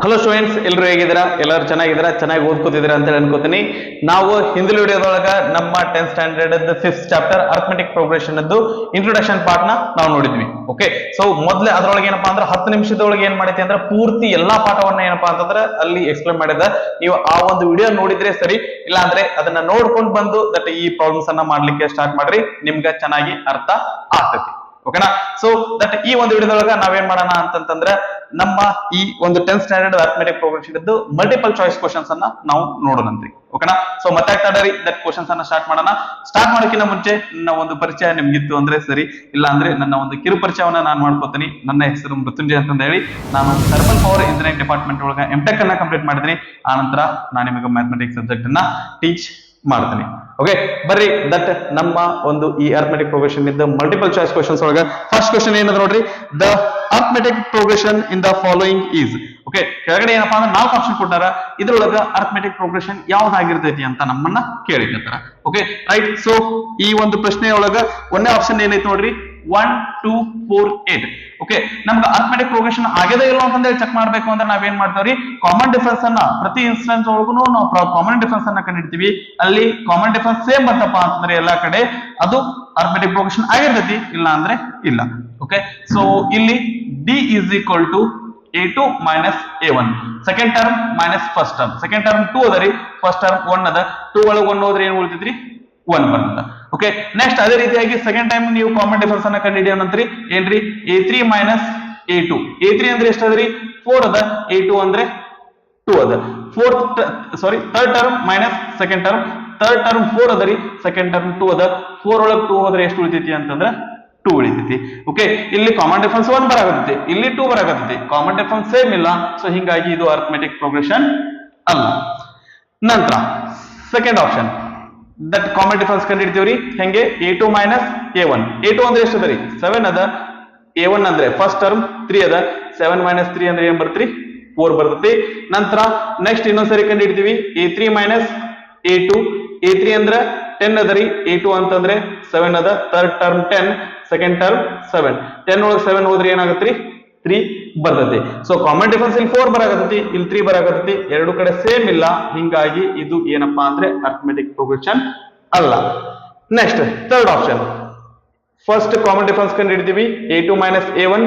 Hello students, ಎಲ್ಲರೂ ಹೇಗಿದ್ದೀರಾ? ಎಲ್ಲರೂ ಚೆನ್ನಾಗಿದ್ದೀರಾ? ಚೆನ್ನಾಗಿ ಓದ್ಕೋತಿದ್ದೀರಾ ಅಂತ ಅನ್ಕೋತೀನಿ. ನಾವು ಹಿಂದಿನ ವಿಡಿಯೋದೊಳಗ ನಮ್ಮ 10th standard 5th chapter arithmetic progression introduction part ನಾವು ನೋಡಿದ್ವಿ. ಓಕೆ, ಸೊ ಮೊದ್ಲೇ ಅದ್ರೊಳಗೆ ಏನಪ್ಪಾ ಅಂದ್ರೆ 10 ನಿಮಿಷದೊಳಗೆ ಏನ್ ಮಾಡೈತಿ ಅಂದ್ರೆ ಪೂರ್ತಿ ಎಲ್ಲಾ ಪಾಠವನ್ನ ಏನಪ್ಪಾ ಅಂತಂದ್ರೆ ಅಲ್ಲಿ ಎಕ್ಸ್ಪ್ಲೇನ್ ಮಾಡಿದ. ನೀವು ಆ ಒಂದು ವಿಡಿಯೋ ನೋಡಿದ್ರೆ ಸರಿ, ಇಲ್ಲ ಅಂದ್ರೆ ಅದನ್ನ ನೋಡ್ಕೊಂಡು ಬಂದು ಈ ಪ್ರಾಬ್ಲಮ್ಸ್ ಅನ್ನ ಮಾಡ್ಲಿಕ್ಕೆ ಸ್ಟಾರ್ಟ್ ಮಾಡ್ರಿ, ನಿಮ್ಗೆ ಚೆನ್ನಾಗಿ ಅರ್ಥ ಆಗ್ತೈತಿ. ಓಕೆನಾ? ಸೊ ದಟ್ ಈ ಒಂದು ವಿಡಿಯೋದೊಳಗ ನಾವೇನ್ ಮಾಡೋಣ ಅಂತಂದ್ರೆ ನಮ್ಮ ಈ ಒಂದು 10th ಸ್ಟ್ಯಾಂಡರ್ಡ್ ಅರ್ಥಮೆಟಿಕ್ ಪ್ರೋಗ್ರೆಷನ್ ಇದ್ದು ಮಲ್ಟಿಪಲ್ ಚಾಯ್ಸ್ ಕ್ವಶನ್ಸ್ ಅನ್ನ ನಾವು ನೋಡೋಣಂತ್ರಿ. ಓಕೆನಾ? ಸೊ ಮತ್ತೆ ದಟ್ ಕ್ವಶನ್ಸ್ ಅನ್ನ ಸ್ಟಾರ್ಟ್ ಮಾಡೋಣ. ಸ್ಟಾರ್ಟ್ ಮಾಡೋಕ್ಕಿಂತ ಮುಂಚೆ ನನ್ನ ಒಂದು ಪರಿಚಯ ನಿಮ್ಗಿತ್ತು ಅಂದ್ರೆ ಸರಿ, ಇಲ್ಲ ಅಂದ್ರೆ ನನ್ನ ಒಂದು ಕಿರು ಪರಿಚಯವನ್ನ ನಾನು ಮಾಡ್ಕೋತೀನಿ. ನನ್ನ ಹೆಸರು ಮೃತ್ಯುಂಜಯ ಅಂತ ಹೇಳಿ, ನಾನು ಥರ್ಮಲ್ ಪವರ್ ಇಂಜಿನಿಯರಿಂಗ್ ಡಿಪಾರ್ಟ್ಮೆಂಟ್ ಒಳಗ MTech ಅನ್ನ ಕಂಪ್ಲೀಟ್ ಮಾಡಿದ್ದೀನಿ. ಆ ನಂತರ ನಾನು ನಿಮಗೆ ಮ್ಯಾಥಮೆಟಿಕ್ಸ್ ಸಬ್ಜೆಕ್ಟ್ ಅನ್ನ ಟೀಚ್ ಮಾಡ್ತೀನಿ. ಓಕೆ, ಬರ್ರಿ ದಟ್ ನಮ್ಮ ಒಂದು ಈ ಅರ್ಥಮೆಟಿಕ್ ಪ್ರೋಗ್ರೆಷನ್ ಇದ್ದ ಮಲ್ಟಿಪಲ್ ಚಾಯ್ಸ್ ಕ್ವಶನ್ಸ್ ಒಳಗ ಫಸ್ಟ್ ಕ್ವಶನ್ ಏನದ ನೋಡ್ರಿ, the arithmetic progression in the following is. Okay, ಕೆಳಗಡೆ ಏನಪ್ಪಾ ಅಂದ್ರೆ 4 ಆಪ್ಷನ್ ಕೊಟ್ಟಾರ, ಇದ್ರೊಳಗ ಅರ್ಥಮೆಟಿಕ್ ಪ್ರೋಗ್ರೆಷನ್ ಯಾವ್ದಾಗಿರ್ತೈತಿ ಅಂತ ನಮ್ಮನ್ನ ಕೇಳಿರ್ತಾರ. Okay right. ಸೊ ಈ ಒಂದು ಪ್ರಶ್ನೆ ಒಳಗ ಒಂದೇ ಆಪ್ಷನ್ ಏನೈತಿ ನೋಡ್ರಿ, 1 2 4 8. ಓಕೆ, ನಮ್ಗೆ ಅರ್ಥಮೆಟಿಕ್ ಪ್ರೋಗ್ರೆಷನ್ ಆಗದೇ ಇಲ್ಲ ಅಂತಂದ್ರೆ ಚೆಕ್ ಮಾಡ್ಬೇಕು ಅಂದ್ರೆ ನಾವೇನ್ ಮಾಡ್ತೇವ್ರಿ, ಕಾಮನ್ ಡಿಫರೆನ್ಸ್ ಅನ್ನ ಪ್ರತಿ ಇನ್ಸ್ಟೆನ್ಸ್ ಒಳಗೂ ನಾವು ಕಾಮನ್ ಡಿಫರೆನ್ಸ್ ಅನ್ನ ಕಂಡಿಡ್ತೀವಿ. ಅಲ್ಲಿ ಕಾಮನ್ ಡಿಫರೆನ್ಸ್ ಸೇಮ್ ಬಂತಪ್ಪ ಅಂತಂದ್ರೆ ಎಲ್ಲಾ ಕಡೆ ಅದು ಅರ್ಥಮೆಟಿಕ್ ಪ್ರೋಗ್ರೆಷನ್ ಆಗಿರ್ತೈತಿ, ಇಲ್ಲ ಅಂದ್ರೆ ಇಲ್ಲ. ಓಕೆ, ಸೊ ಇಲ್ಲಿ D is equal to A2 minus A1, second term minus first term. Second term 2 ಅದರಿ, ಫಸ್ಟ್ ಟರ್ಮ್ 1 ಅದ. 2 ಒಳಗೆ 1 ಹೋದ್ರೆ ಏನ್ ಉಳಿತೈತ್ರಿ, 1 ಬರ್ತದ. ಓಕೆ, ನೆಕ್ಸ್ಟ್ ಅದೇ ರೀತಿಯಾಗಿ ಸೆಕೆಂಡ್ ಟೈಮ್ ನೀವು ಕಾಮನ್ ಡಿಫರೆನ್ಸ್ ಅನ್ನ ಕಂಡುಹಿಡಿಯೋಣಂತ್ರಿ. ಏನ್ರಿ, A3 ಮೈನಸ್ A2. A3 ಅಂದ್ರೆ ಎಷ್ಟು ಅದರಿ, 4 ಅದ. A2 ಅಂದ್ರೆ 2 ಅದ. Third term minus second term. Third term 4 ಅದರಿ, ಸೆಕೆಂಡ್ ಟರ್ಮ್ 2 ಅದ. 4 ಒಳಗೆ 2 ಹೋದ್ರೆ ಎಷ್ಟು ಉಳಿತೈತಿ ಅಂತಂದ್ರೆ 2 ಉಳಿತೈತಿ. ಓಕೆ, ಇಲ್ಲಿ ಕಾಮನ್ ಡಿಫರೆನ್ಸ್ 1 ಬರಾಕತ್ತೈತಿ, ಇಲ್ಲಿ 2 ಬರಾಕತ್ತೈತಿ. ಕಾಮನ್ ಡಿಫರೆನ್ಸ್ ಸೇಮ್ ಇಲ್ಲ, ಸೊ ಹಿಂಗಾಗಿ ಇದು ಅರ್ಥಮೆಟಿಕ್ ಪ್ರೋಗ್ರೆಷನ್ ಅಲ್ಲ. ನಂತರ second option, that common difference ಕಂಡು ಹಿಡಿತೀವ್ರಿ ಹೆಂಗೆ, A2 ಮೈನಸ್ A1. A2 ಅಂದ್ರೆ ಎಷ್ಟು ಅದರಿ, 7 ಅದ. A1 ಅಂದ್ರೆ ಫಸ್ಟ್ ಟರ್ಮ್ 3 ಅದ. 7 ಮೈನಸ್ 3 ಅಂದ್ರೆ ಏನ್ ಬರ್ತ್ರಿ, 4 ಬರ್ತೈತಿ. ನಂತರ ನೆಕ್ಸ್ಟ್ ಇನ್ನೊಂದ್ಸರಿ ಕಂಡು ಹಿಡಿತೀವಿ, A3 ಮೈನಸ್ A2. A3 ಅಂದ್ರೆ 10 ಅದರಿ, A2 ಅಂತಂದ್ರೆ 7 ಅದ. Third term 10, second term 7. 10 ಒಳಗೆ 7 ಹೋದ್ರೆ ಏನಾಗತ್ರಿ, 3 ಬರ್ತೈತಿ. ಸೊ ಕಾಮನ್ ಡಿಫರೆನ್ಸ್ ಇಲ್ಲಿ 4 ಬರಾಕತ್ತೈತಿ, ಇಲ್ಲಿ 3 ಬರಾಕತ್ತೈತಿ. ಎರಡು ಕಡೆ ಸೇಮ್ ಇಲ್ಲ, ಹಿಂಗಾಗಿ ಇದು ಏನಪ್ಪಾ ಅಂದ್ರೆ ಅರ್ಥಮೆಟಿಕ್ ಪ್ರೋಗ್ರೆಷನ್ ಅಲ್ಲ. Next third option, first common difference ಕಂಡು ಹಿಡಿತೀವಿ, A2 ಮೈನಸ್ A1.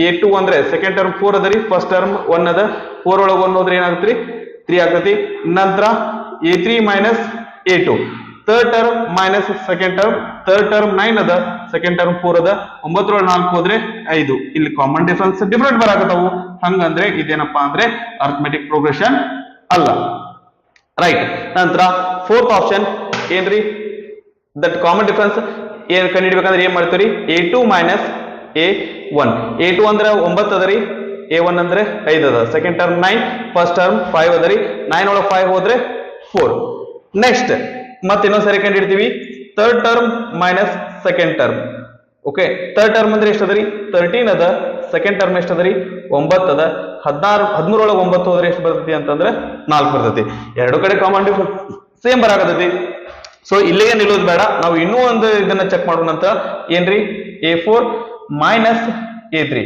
A2 ಅಂದ್ರೆ ಸೆಕೆಂಡ್ ಟರ್ಮ್ 4 ಅದರಿ, ಫಸ್ಟ್ ಟರ್ಮ್ 1 ಅದ. 4 ಒಳಗೆ 1 ಹೋದ್ರೆ ಏನಾಗತ್ರಿ, 3 ಆಗ್ತೈತಿ. ನಂತರ A3 minus A2, third term minus second term. Third term 9 ಅದ, ಸೆಕೆಂಡ್ ಟರ್ಮ್ 4 ಅದ. 9 ಒಳಗೆ 4 ಹೋದ್ರೆ 5. ಇಲ್ಲಿ ಕಾಮನ್ ಡಿಫರೆನ್ಸ್ ಡಿಫರೆಂಟ್ ಬರಾಕತ್ತಾವು, ಹಂಗಂದ್ರೆ ಇದೇನಪ್ಪಾ ಅಂದ್ರೆ ಅರ್ಥಮೆಟಿಕ್ ಪ್ರೋಗ್ರೆಷನ್ ಅಲ್ಲ. ರೈಟ್. ನಂತರ ಫೋರ್ತ್ ಆಪ್ಷನ್ ಏನ್ರಿ, ದಟ್ ಕಾಮನ್ ಡಿಫರೆನ್ಸ್ ಏನ್ ಕಂಡುಹಿಡಿಬೇಕಂದ್ರೆ ಏನ್ ಮಾಡ್ತೀವಿ, A2 ಮೈನಸ್ A1. A2 ಅಂದ್ರೆ 9 ಅದರಿ, A1 ಅಂದ್ರೆ 5 ಅದ. ಸೆಕೆಂಡ್ ಟರ್ಮ್ 9, ಫಸ್ಟ್ ಟರ್ಮ್ 5 ಅದರಿ. 9 ಒಳಗೆ 5 ಹೋದ್ರೆ 4. ನೆಕ್ಸ್ಟ್ ಮತ್ತೆ ಇನ್ನೊಂದ್ಸರಿ ಕಂಡು ಹಿಡ್ತೀವಿ, third term minus second term. Okay, third term ಅಂದ್ರೆ ಎಷ್ಟು ಅದರಿ, 13 ಅದ. ಸೆಕೆಂಡ್ ಟರ್ಮ್ ಎಷ್ಟು ಅದರಿ, 9 ಅದ. 13 ಒಳಗೆ 9 ಹೋದ್ರೆ ಎಷ್ಟು ಬರ್ತೈತಿ ಅಂತಂದ್ರೆ 4 ಬರ್ತೈತಿ. ಎರಡು ಕಡೆ ಕಾಮನ್ ಡಿಫರೆನ್ಸ್ ಸೇಮ್ ಬರಾಕತ್ತೈತಿ. ಸೊ ಇಲ್ಲಿಗೆ ನಿಲ್ಲೋದು ಬೇಡ, ನಾವು ಇನ್ನೂ ಒಂದು ಇದನ್ನ ಚೆಕ್ ಮಾಡೋಣ ಅಂತ. ಏನ್ರಿ, A4 minus A3.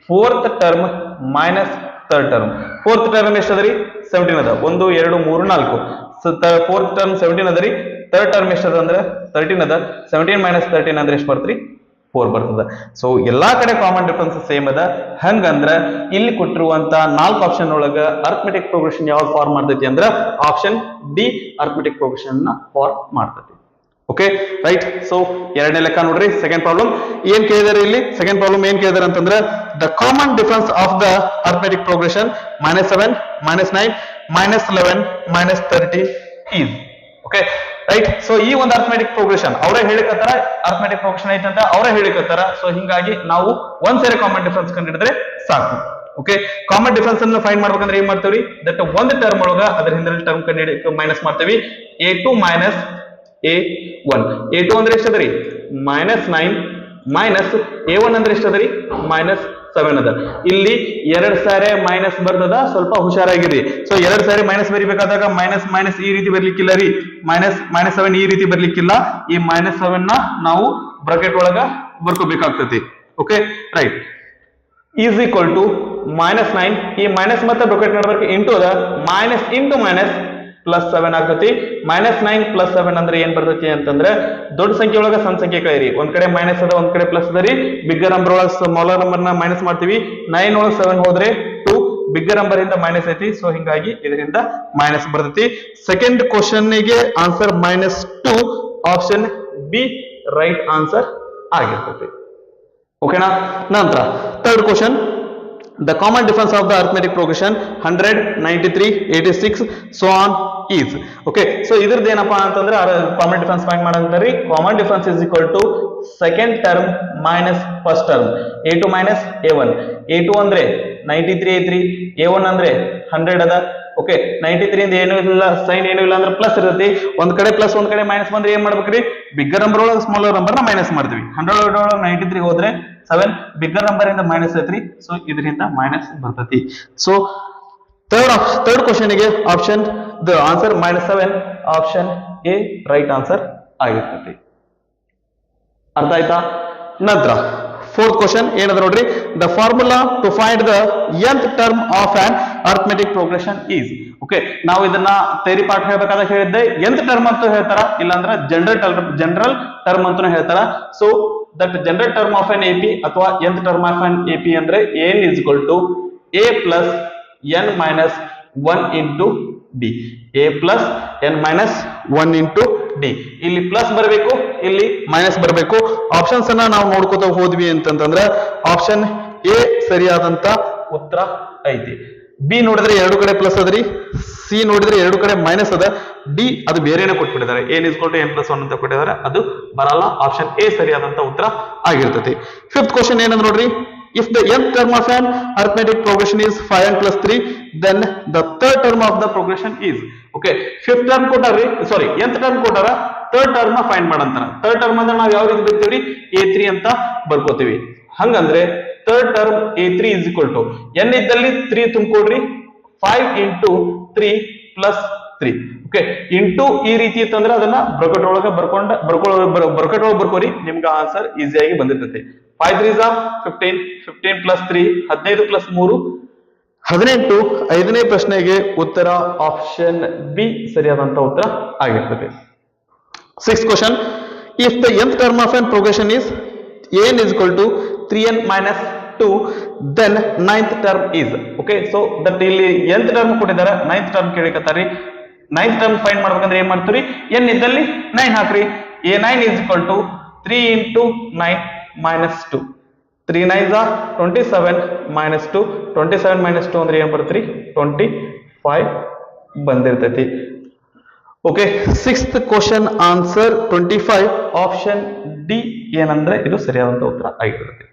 Fourth term minus third term. Fourth term ಎಷ್ಟು ಅದರಿ, 17 ಅದ. 1 2 3 4. ಫೋರ್ತ್ ಟರ್ಮ್ 17 ಅದರಿ. ಥರ್ಡ್ ಟರ್ಮ್ ಎಷ್ಟು ಅದ ಅಂದ್ರೆ 13 ಅದ. 17 ಮೈನಸ್ 13 ಅಂದ್ರೆ ಎಷ್ಟು ಬರ್ತ್ರಿ, 4 ಬರ್ತದ. ಸೊ ಎಲ್ಲಾ ಕಡೆ ಕಾಮನ್ ಡಿಫರೆನ್ಸ್ ಸೇಮ್ ಅದ. ಹಂಗಂದ್ರ ಇಲ್ಲಿ ಕೊಟ್ಟಿರುವಂತ 4 ಆಪ್ಷನ್ ಒಳಗ ಅರ್ಥಮೆಟಿಕ್ ಪ್ರೋಗ್ರೆಷನ್ ಯಾವ್ದು ಫಾರ್ಮ್ ಮಾಡ್ತೈತಿ ಅಂದ್ರ ಆಪ್ಷನ್ ಡಿ ಅರ್ಥಮೆಟಿಕ್ ಪ್ರೋಗ್ರೆಷನ್ ನ ಫಾರ್ಮ್ ಮಾಡ್ತೈತಿ. Okay right. ಸೊ ಎರಡನೇ ಲೆಕ್ಕ ನೋಡ್ರಿ, ಸೆಕೆಂಡ್ ಪ್ರಾಬ್ಲಮ್ ಏನ್ ಕೇಳಿದಾರೆ ಇಲ್ಲಿ. ಸೆಕೆಂಡ್ ಪ್ರಾಬ್ಲಮ್ ಏನ್ ಕೇಳಿದಾರೆ ಅಂತಂದ್ರೆ the common difference of the arithmetic progression -7, -9, -11, -13 is. Okay right. So ಈ ಒಂದು ಅರ್ಥಮೆಟಿಕ್ ಪ್ರೋಗ್ರೆಷನ್ ಅವರೇ ಹೇಳಿಕತ್ತಾರ, ಅರ್ಥಮೆಟಿಕ್ ಪ್ರೋಗ್ರೆಷನ್ ಐತೆ ಅಂತ ಅವರೇ ಹೇಳಿಕತ್ತಾರ. ಸೊ ಹಿಂಗಾಗಿ ನಾವು ಒಂದ್ಸರಿ ಕಾಮನ್ ಡಿಫರೆನ್ಸ್ ಕಂಡಿಡಿದ್ರೆ ಸಾಕು. ಓಕೆ, ಕಾಮನ್ ಡಿಫರೆನ್ಸ್ ಅನ್ನು ಫೈಂಡ್ ಮಾಡ್ಬೇಕಂದ್ರೆ ಏನ್ ಮಾಡ್ತೇವ್ರಿ, ದಟ್ ಒಂದು ಟರ್ಮ್ ಒಳಗ ಅದರ ಹಿಂದಿನ ಟರ್ಮ್ ಕಂಡು ಮೈನಸ್ ಮಾಡ್ತೇವಿ. A2 minus A1. A2 ಅಂದ್ರೆ ಎಷ್ಟು ಅದರಿ, -9, ಮೈನಸ್ A1 ಅಂದ್ರೆ ಎಷ್ಟು ಅದರಿ, -7 ಅದ. ಇಲ್ಲಿ 2 ಸಾರಿ ಮೈನಸ್ ಬರ್ತದ, ಸ್ವಲ್ಪ ಹುಷಾರಾಗಿರಿ. ಸೊ 2 ಸಾರಿ ಮೈನಸ್ ಬರಿಬೇಕಾದಾಗ ಮೈನಸ್ ಮೈನಸ್ ಈ ರೀತಿ ಬರ್ಲಿಕ್ಕಿಲ್ಲ ರೀ, -7 ಈ ರೀತಿ ಬರ್ಲಿಕ್ಕಿಲ್ಲ. ಈ -7 ನ ನಾವು ಬ್ರಾಕೆಟ್ ಒಳಗ ಬರ್ಕೋಬೇಕಾಗ್ತತಿ. Okay right. Is equal to -9 ಈ ಮೈನಸ್ ಮತ್ತೆ ಬ್ರಾಕೆಟ್ ನಡಬೇಕು ಇಂಟು ಅದ ಮೈನಸ್ ಇಂಟು ಮೈನಸ್ +7 ಆಗ್ತತಿ. -9 +7 ಅಂದ್ರೆ ಏನ್ ಬರ್ತೈತಿ ಅಂತಂದ್ರೆ ದೊಡ್ಡ ಸಂಖ್ಯೆ ಒಳಗ ಸಣ್ಣ ಸಂಖ್ಯೆ ಕಳೀರಿ. ಒಂದ್ ಕಡೆ ಮೈನಸ್ ಅದ ಒಂದ್ ಕಡೆ ಪ್ಲಸ್ ಅದ ರೀ. ಬಿಗ್ಗರ್ ನಂಬರ್ ಒಳಗ ಸ್ಮಾಲರ್ ನಂಬರ್ ನ ಮೈನಸ್ ಮಾಡ್ತೀವಿ. 9 ಒಳಗ 7 ಹೋದ್ರೆ 2 ಬಿಗ್ಗರ್ ನಂಬರ್ ಇಂದ ಮೈನಸ್ ಐತಿ. ಸೊ ಹಿಂಗಾಗಿ ಇದರಿಂದ ಮೈನಸ್ ಬರ್ತೈತಿ. ಸೆಕೆಂಡ್ ಕ್ವಶನ್ ಗೆ answer -2 option B right answer ಆಗಿರ್ತೈತಿ. ಓಕೆನಾ. ನಂತರ third question, the common difference of the arithmetic progression 100, 93, 86 so on is. okay, so ಇದ್ರದ್ದು ಏನಪ್ಪಾ ಅಂತಂದ್ರೆ ಕಾಮನ್ ಡಿಫರೆನ್ಸ್ ಫೈಂಡ್ ಮಾಡಂತಾರಿ. Common difference is equal to second term minus first term. a2 minus a1. a2 ಅಂದ್ರೆ 93 ಐತ್ರಿ, a1 ಅಂದ್ರೆ 100 ಅದ. Okay, 93 ಇಂದ ಏನು ಇಲ್ಲ, ಸೈನ್ ಏನು ಇಲ್ಲ ಅಂದ್ರೆ ಪ್ಲಸ್ ಇರ್ತೈತಿ. ಒಂದ್ ಕಡೆ ಪ್ಲಸ್ ಒಂದ್ ಕಡೆ ಮೈನಸ್ ಬಂದ್ರೆ ಏನ್ ಮಾಡ್ಬೇಕ್ರಿ, ಬಿಗ್ಗರ್ ನಂಬರ್ ಒಳಗೆ ಸ್ಮಾಲರ್ ನಂಬರ್ ನ ಮೈನಸ್ ಮಾಡ್ತೀವಿ. 100 ಒಳಗೆ 93 ಹೋದ್ರೆ 7 ಬಿಗ್ಗರ್ ನಂಬರ್ ಇಂದ ಮೈನಸ್ ಐತ್ರಿ. ಸೊ ಇದರಿಂದ ಮೈನಸ್ ಬರ್ತೈತಿ. ಸೊ ಥರ್ಡ್ ಕ್ವಶನ್ ಗೆ ಆಪ್ಷನ್ ದ answer -7 option A right answer ಆಗಿರ್ತೈತಿ. ಅರ್ಥ ಆಯ್ತಾ. ನಂತರ ಫೋರ್ತ್ ಕ್ವಶನ್ ಏನದ ನೋಡ್ರಿ, the formula to find the nth term of an arithmetic progression is. Okay, ನಾವು ಇದನ್ನ ಥಿಯರಿ ಪಾರ್ಟ್ ಹೇಳ್ಬೇಕಾದ್ರೆ ಹೇಳಿದ್ದೆ nth ಟರ್ಮ್ ಅಂತ ಹೇಳ್ತಾರ, ಇಲ್ಲಾಂದ್ರೆ ಜನರಲ್ ಟರ್ಮ್ ಅಂತ ಹೇಳ್ತಾರ. So that general term of an AP ಅಥವಾ nth term of an AP ಅಂದ್ರೆ n is equal to a plus n minus 1 into d. a plus n minus 1 into d. ಇಲ್ಲಿ plus ಬರಬೇಕು, ಇಲ್ಲಿ minus ಬರಬೇಕು. Options ಅನ್ನ ನಾವು ನೋಡ್ಕೋತ ಹೋದ್ವಿ ಅಂತಂದ್ರೆ ಆಪ್ಷನ್ ಎ ಸರಿಯಾದಂತ ಉತ್ತರ ಐತಿ. ಬಿ ನೋಡಿದ್ರೆ ಎರಡು ಕಡೆ ಪ್ಲಸ್ ಅದರಿ, ಸಿ ನೋಡಿದ್ರೆ ಎರಡು ಕಡೆ ಮೈನಸ್ ಅದ, ಡಿ ಅದು ಬೇರೆನೆ ಕೊಟ್ಬಿಟ್ಟಿದ್ದಾರೆ. n is equal to n plus 1 ಅಂತ ಕೊಟ್ಟಿದ್ದಾರೆ, ಅದು ಬರಲ್ಲ. ಆಪ್ಷನ್ ಎ ಸರಿಯಾದಂತ ಉತ್ತರ ಆಗಿರ್ತೈತಿ. ಫಿಫ್ತ್ ಕ್ವಶನ್ ಏನಂದ್ರೆ ನೋಡ್ರಿ, if the nth term of an arithmetic progression is 5n plus 3 then the third term of the progression is. okay, fifth term Kottari, sorry nth term ಕೊಟ್ಟಾರ, third term ನ find ಮಾಡಂತಾರ. third term ಅಂದ್ರೆ ನಾವು ಯಾವ ರೀತಿ ಬರ್ತೀವಿ, a3 ಅಂತ ಬರ್ಕೋತೀವಿ. ಹಂಗಂದ್ರೆ third term a3 is equal to n ಇದ್ದಲ್ಲಿ 3 ತುಂಬಿಕೊಡ್ರಿ, 5 into 3 plus 3. ಓಕೆ, ಇಂಟು ಈ ರೀತಿ ಇತ್ತಂದ್ರೆ ಅದನ್ನ ಬ್ರಾಕೆಟ್ ಒಳಗೆ ಬ್ರಾಕೆಟ್ ಒಳಗೆ ಬರ್ಕೋರಿ, ನಿಮ್ಗೆ ಆನ್ಸರ್ ಈಸಿಯಾಗಿ ಬಂದಿರ್ತೈತಿ. 5 3 15, 15 plus 3 15 plus 3 18. ಐದನೇ ಪ್ರಶ್ನೆಗೆ ಉತ್ತರ ಆಪ್ಷನ್ ಬಿ ಸರಿಯಾದಂತ ಉತ್ತರ ಆಗಿರ್ತದೆ. Six question, if the nth term of N progression is n is equal to 3n minus 2 then ninth term is. Okay, so that ಇಲ್ಲಿ nth ಟರ್ಮ್ ಕೊಟ್ಟಿದ್ದಾರೆ, ninth ಟರ್ಮ್ ಕೇಳಿಕತ್ತಾರಿ. ninth term find ಮಾಡ್ಬೇಕಂದ್ರೆ ಏನ್ ಮಾಡ್ತೀರಿ, n ಇದ್ದಲ್ಲಿ 9 ಹಾಕ್ರಿ. a9 is equal to 3 into 9 minus 2. 3 9s are 27 minus 2. 27 minus 2 ಅಂದ್ರೆ ಏನ್ ಬರ್ತೀರಿ, 25 ಬಂದಿರ್ತೈತಿ. Okay, sixth question answer 25 option D ಏನಂದ್ರೆ ಇದು ಸರಿಯಾದಂತ ಉತ್ತರ ಆಗಿರ್ತೈತಿ.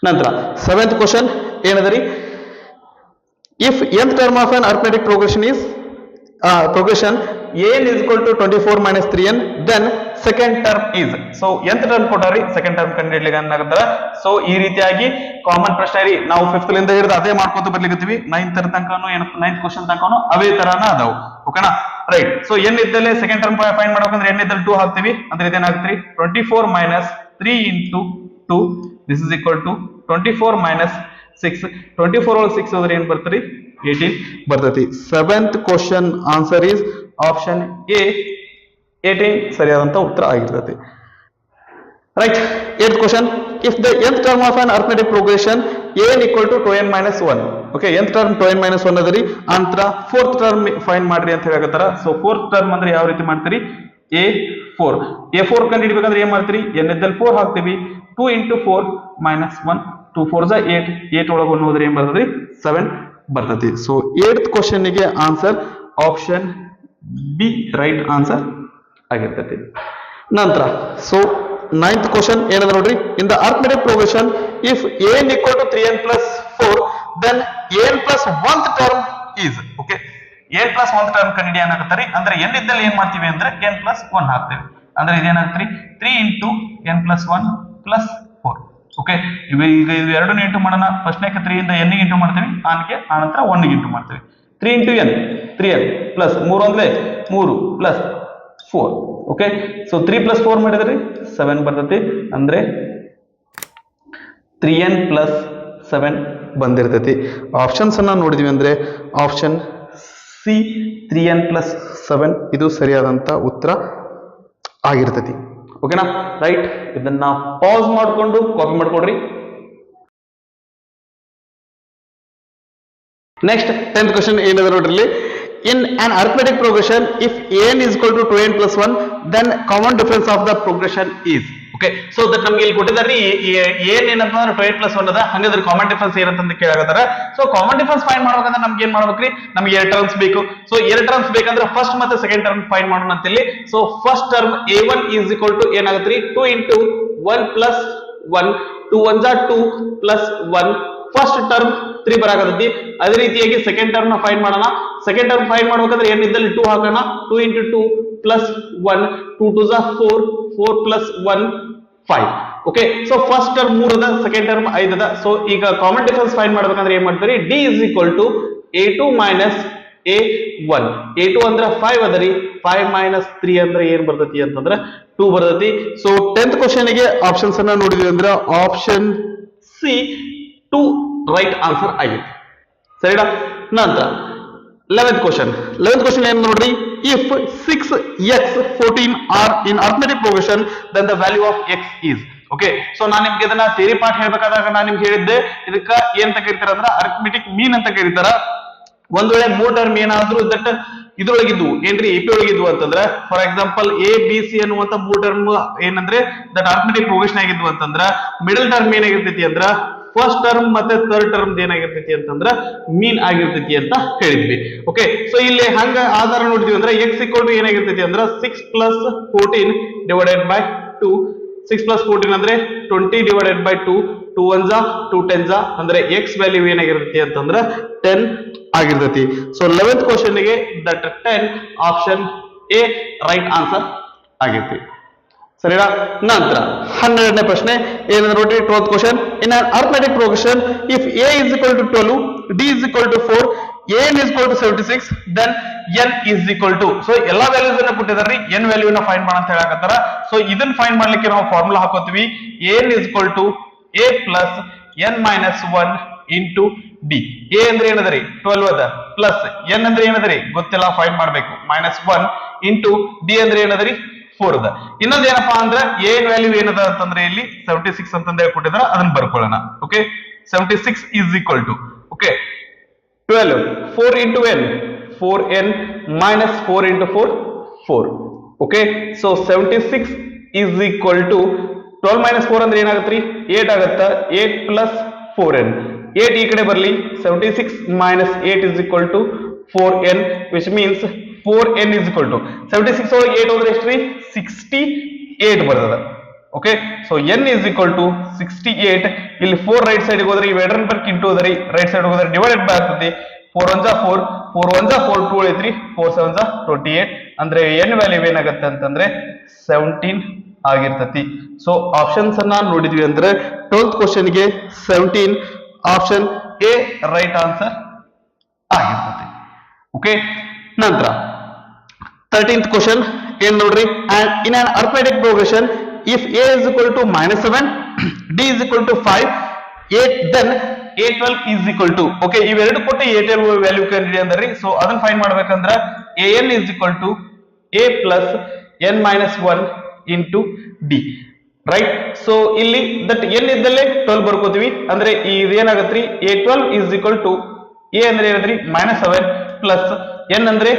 ನಂತರ ಸೆವೆಂತ್ ಕ್ವಶನ್ ಏನದರಿ, if nth term of an arithmetic progression is progression n is equal to 24 minus 3n then second term is. So nth term ಕೊಟ್ಟಾರಿ, ಸೆಕೆಂಡ್ ಟರ್ಮ್ ಕಂಡುಹಿಡ್ಲಿಕ್ಕೆ ಏನಾಗುತ್ತಾರ. ಸೊ ಈ ರೀತಿಯಾಗಿ ಕಾಮನ್ ಪ್ರಶ್ನೆ ರೀ, ನಾವು 5th ಲಿಂದ ಹಿಡಿದು ಅದೇ ಮಾಡ್ಕೊತ ಬರ್ಲಿಕ್ಕತ್ತೀವಿ. 9th ತನಕನು ಏನಪ್ಪ 9th ಕ್ವಶನ್ ತನಕನು ಅವೇ ತರಾನ ಅದಾವು. ಓಕೆನಾ, ರೈಟ್. ಸೊ n ಇದ್ದಲ್ಲಿ ಸೆಕೆಂಡ್ ಟರ್ಮ್ ಫೈಂಡ್ ಮಾಡ್ಬೇಕಂದ್ರೆ n ಇದ್ದಲ್ಲಿ 2 ಹಾಕ್ತಿವಿ, ಅಂದ್ರೆ ಇದೇನಾಗ್ತೀರಿ 24 minus 3 into 2 this is equal to 24 minus 6. 24 ಒಳಗೆ 6 ಹೋದ್ರೆ ಏನ್ ಬರ್ತೀರಿ, 18 ಬರ್ತೈತಿ. Seventh question answer is option A 18 ಸರಿಯಾದಂತ ಉತ್ತರ ಆಗಿರ್ತೈತಿ. Right. Eight question, if the nth term of an arithmetic progression n equal to 2n minus 1. Okay, nth term 2n minus 1 ಅದರಿ. ಅಂತರ fourth term find ಮಾಡ್ರಿ ಅಂತ ಹೇಳಕತ್ತಾರ. ಸೊ ಫೋರ್ತ್ ಟರ್ಮ್ ಅಂದ್ರೆ ಯಾವ ರೀತಿ ಮಾಡ್ತೀರಿ, a4 ಕಂಡು ಹಿಡಿಬೇಕಂದ್ರೆ ಏನ್ ಮಾಡ್ತೀರಿ, n ಇದ್ದಲ್ಲಿ 4 ಹಾಕ್ತೀವಿ. 2 into 4 minus 1, 2 4s 8. 8 ಒಳಗೆ 1 ಹೋದ್ರೆ ಏನ್ ಬರ್ತೈತಿ, 7 ಬರ್ತೈತಿ. ಸೊ ಏಟ್ತ್ ಕ್ವಶನ್ ಗೆ answer option B right answer ಆಗಿರ್ತೈತಿ. ನಂತರ ಸೊ ನೈನ್ತ್ ಕ್ವಶನ್ ಏನದ ನೋಡ್ರಿ, in the arithmetic progression if n equal to 3n plus 4 then n plus 1th term is. Okay, n plus 1th term ಕಂಡು ಏನಾಗುತ್ತಾರೆ ಅಂದ್ರೆ n ಇದ್ದಲ್ಲಿ ಏನ್ ಮಾಡ್ತೀವಿ ಅಂದ್ರೆ n plus 1 ಹಾಕ್ತೇವೆ, ಅಂದ್ರೆ ಇದೇನಾಗ್ತರಿ 3 into n plus 1 plus 4. Okay, ಈಗ ಇದು ಎರಡನ್ನು ಇಂಟು ಮಾಡೋಣ. ಫಸ್ಟ್ನೇಕ 3 ಇಂದ n ಇಂಟು ಮಾಡ್ತೀವಿ, ಆನಂತರ 1 ಇಂಟು ಮಾಡ್ತೀವಿ. 3 into n 3n ಪ್ಲಸ್ 3 ಅಂದ್ರೆ 3 ಪ್ಲಸ್ 4. ಓಕೆ, ಸೊ 3 plus 4 ಮಾಡಿದ್ರಿ 7 ಬರ್ತೈತಿ, ಅಂದ್ರೆ 3n plus 7 ಬಂದಿರ್ತೈತಿ. ಆಪ್ಷನ್ಸ್ ಅನ್ನ ನೋಡಿದ್ವಿ ಅಂದ್ರೆ ಆಪ್ಷನ್ ಸಿ 3n + 7 ಇದು ಸರಿಯಾದಂತ ಉತ್ತರ ಆಗಿರ್ತೈತಿ. ಓಕೆನಾ, ರೈಟ್. ಇದನ್ನ ಪಾಸ್ ಮಾಡ್ಕೊಂಡು ಕಾಪಿ ಮಾಡ್ಕೊಡ್ರಿ. ನೆಕ್ಸ್ಟ್ 10th ಕ್ವೆಶ್ಚನ್ ಏನಿದೆ ನೋಡ್ರಿ. In an arithmetic progression, if an is equal to 2n + 1, then common difference of the progression is. Okay, so that ನಮ್ಗೆ ಇಲ್ಲಿ ಕೊಟ್ಟಿದ್ದಾರೆ ಏನ್ ಏನಂತಂದ್ರೆ 2n + 1 ಅದ, ಹಂಗಾದ್ರೆ ಕಾಮನ್ ಡಿಫರೆನ್ಸ್ ಏನಂತ ಕೇಳಾಕತ್ತಾರ. ಸೊ ಕಾಮನ್ ಡಿಫರೆನ್ಸ್ ಫೈಂಡ್ ಮಾಡ್ಬೇಕಂದ್ರೆ ನಮ್ಗೆ ಏನ್ ಮಾಡ್ಬೇಕ್ರಿ, ನಮ್ಗೆ 2 ಟರ್ಮ್ಸ್ ಬೇಕು. ಸೊ 2 ಟರ್ಮ್ಸ್ ಬೇಕಂದ್ರೆ ಫಸ್ಟ್ ಮತ್ತೆ ಸೆಕೆಂಡ್ ಟರ್ಮ್ ಫೈಂಡ್ ಮಾಡೋಣ ಅಂತ ಇಲ್ಲಿ. So first term a1 is equal to ಏನಾಗತ್ರಿ 2 × 1 + 1, 2 1s are 2 + 1, first term 3 ಬರಾಕತ್ತೈತಿ. ಅದೇ ರೀತಿಯಾಗಿ ಸೆಕೆಂಡ್ ಟರ್ಮ್ ನ ಫೈಂಡ್ ಮಾಡೋಣ. ಸೆಕೆಂಡ್ ಟರ್ಮ್ ಫೈಂಡ್ ಮಾಡ್ಬೇಕಂದ್ರೆ ಏನ್ ಇದ್ದಲ್ಲಿ 2 ಹಾಕೋಣ. 2 × 2 + 1, 2 2s are 4, 4 + 1 5. Okay, so first term 3 ಅದ, ಸೆಕೆಂಡ್ ಟರ್ಮ್ 5 ಅದ. ಸೊ ಈಗ ಕಾಮನ್ ಡಿಫರೆನ್ಸ್ ಫೈಂಡ್ ಮಾಡ್ಬೇಕಂದ್ರೆ ಏನ್ ಮಾಡ್ತೀರಿ, d is equal to a2 - a1. a2 ಅಂದ್ರೆ 5 ಅದರಿ, 5 - 3 ಅಂದ್ರೆ ಏನ್ ಬರ್ತೈತಿ ಅಂತಂದ್ರೆ 2 ಬರ್ತೈತಿ. ಸೊ 10th ಕ್ವೆಶ್ಚನ್ ಗೆ ಆಪ್ಷನ್ಸ್ ಅನ್ನ ನೋಡಿದ್ವಿ ಅಂದ್ರೆ ಆಪ್ಷನ್ ಸಿ 2 ರೈಟ್ ಆನ್ಸರ್ ಆಗಿದೆ. ಸರಿನಾ? ನಂತರ 11th ಕ್ವೆಶ್ಚನ್ ಏನು ನೋಡ್ರಿ, if 6x 14 are in arithmetic progression, then the value of x is. Okay, so ನಾನು ನಿಮ್ಗೆ ಇದನ್ನ ಥಿಯರಿ ಪಾರ್ಟ್ ಹೇಳ್ಬೇಕಾದಾಗ ನಾನು ನಿಮ್ಗೆ ಹೇಳಿದ್ದೆ, ಇದಕ್ಕ ಏನಂತ ಕರೀತಾರ ಅಂದ್ರೆ ಅರಿಥಮೆಟಿಕ್ ಮೀನ್ ಅಂತ ಕರೀತಾರ. ಒಂದ್ ವೇಳೆ 3 ಟರ್ಮ್ ಏನಾದ್ರು ದಟ್ ಇದ್ರೊಳಗಿದ್ವು ಏನ್ರಿ ಎಪಿ ಒಳಗಿದ್ವು ಅಂತಂದ್ರೆ, for example A B C ಅನ್ನುವಂತ 3 ಟರ್ಮ್ ಏನಂದ್ರೆ ದಟ್ ಅರಿಥಮೆಟಿಕ್ ಪ್ರೋಗ್ರೆಷನ್ ಆಗಿದ್ವು ಅಂತಂದ್ರ, ಮಿಡಲ್ ಟರ್ಮ್ ಏನಾಗಿರ್ತೈತಿ ಅಂದ್ರ ಫಸ್ಟ್ ಟರ್ಮ್ ಮತ್ತೆ ಥರ್ಡ್ ಟರ್ಮ್ ಏನಾಗಿರ್ತೈತಿ ಅಂತಂದ್ರ ಮೀನ್ ಆಗಿರ್ತೈತಿ ಅಂತ ಹೇಳಿದ್ವಿ. ಓಕೆ, ಸೊ ಇಲ್ಲಿ ಹಂಗ ಆಧಾರ ನೋಡಿದ್ವಿ ಅಂದ್ರೆ x = ಏನಾಗಿರ್ತೈತಿ ಅಂದ್ರ 6 + 14 / 2. 6 + 14 ಅಂದ್ರೆ 20 / 2. 2 1s are 2 10s are ಅಂದ್ರೆ x ವ್ಯಾಲ್ಯೂ ಏನಾಗಿರ್ತೈತಿ ಅಂತಂದ್ರ 10 ಆಗಿರ್ತೈತಿ. ಸೊ 11th ಕ್ವೆಶ್ಚನ್ ಗೆ that 10 option A right answer ಆಗಿರ್ತೈತಿ. ಸರಿನಾ? ನಂತರ 12ನೇ ಪ್ರಶ್ನೆ ಏನಂದ್ರೆ ನೋಡ್ರಿ, 12th question. In an arithmetic progression, if a is equal to 12, d is equal to 4, an is equal to 76, then n is equal to. So ಎಲ್ಲಾ values ಅನ್ನ ಕೊಟ್ಟಿದಾರೆ, n value ನ ಫೈಂಡ್ ಮಾಡ ಅಂತ ಹೇಳಕತ್ತಾರ. ಸೊ ಇದನ್ನ ಫೈಂಡ್ ಮಾಡ್ಲಿಕ್ಕೆ ನಾವು formula ಹಾಕೋತೀವಿ. an is equal to a + n - 1 × d. a ಅಂದ್ರೆ ಏನದರಿ 12 ಅದ, ಪ್ಲಸ್ n ಅಂದ್ರೆ ಏನದರಿ ಗೊತ್ತಿಲ್ಲ, ಫೈಂಡ್ ಮಾಡ್ಬೇಕು, -1 × d ಅಂದ್ರೆ ಏನದರಿ 4 ಅದ. ಇನ್ನೊಂದು ಏನಪ್ಪಾ ಅಂದ್ರೆ ಏನ್ ವ್ಯಾಲ್ಯೂ ಏನದ ಅಂತಂದ್ರೆ ಇಲ್ಲಿ 76 ಅಂತಂದ ಕೊಟ್ಟಿದಾರ, ಅದನ್ನ ಬರ್ಕೊಳ್ಳೋಣ. Okay, 76 is equal to okay 12 4 × n 4n - 4 × 4 4. Okay, so 76 is equal to 12 - 4 ಅಂದ್ರೆ ಏನಾಗತ್ರಿ 8 ಆಗತ್ತ. 8 + 4n, 8 ಈ ಕಡೆ ಬರ್ಲಿ. 76 - 8 is equal to 4n, which means 4n is equal to 76 ಒಳಗೆ 8 ಹೋದ್ರೆ ಎಷ್ಟ್ರಿ 68 ಬರ್ತದ. Okay, so n is equal to 68. ಇಲ್ಲಿ 4 ರೈಟ್ ಸೈಡ್ ಹೋದ್ರೆ ಇವೆರಡನ್ನ ಬರ್ಕ್ ಇಂಟು ಅದರಿ, ರೈಟ್ ಸೈಡ್ ಹೋದ್ರೆ ಡಿವೈಡೆಡ್ ಬೈ ಆಗ್ತದೆ. 4 1s are 4, 4 1s are 4, 2 ಉಳಿತ್ರಿ, 4 7s are 28. ಅಂದ್ರೆ n ವ್ಯಾಲ್ಯೂ ಏನಾಗುತ್ತೆ ಅಂತಂದ್ರೆ 17 ಆಗಿರ್ತತಿ. ಸೊ ಆಪ್ಷನ್ಸ್ ಅನ್ನ ನೋಡಿದ್ವಿ ಅಂದ್ರೆ 12th ಕ್ವೆಶ್ಚನ್ ಗೆ 17 ಆಪ್ಷನ್ ಎ ರೈಟ್ ಆನ್ಸರ್ ಆಗಿರ್ತತಿ. ಓಕೆ, ನಂತರ 13th ಕ್ವೆಶ್ಚನ್ ಏನ್ ನೋಡ್ರಿ, in an arithmetic progression, if a is equal to -7, d is equal to 5, 8, then a12 is equal to. Okay, ಇವೆರಡು ಕೊಟ್ಟು a12 ವ್ಯಾಲ್ಯೂ ಕಂಡಿಡಿ ಅಂದ್ರಿ. ಸೊ ಅದನ್ನ find ಮಾಡ್ಬೇಕಂದ್ರ an is equal to a + n - 1 × d. Right, so ಇಲ್ಲಿ that n ಇದ್ದಲ್ಲೇ 12 ಬರ್ಕೋತೀವಿ. ಅಂದ್ರೆ ಇದೇನಾಗತ್ರಿ a12 is equal to a ಅಂದ್ರೆ ಏನಂದ್ರಿ -7 plus n ಅಂದ್ರೆ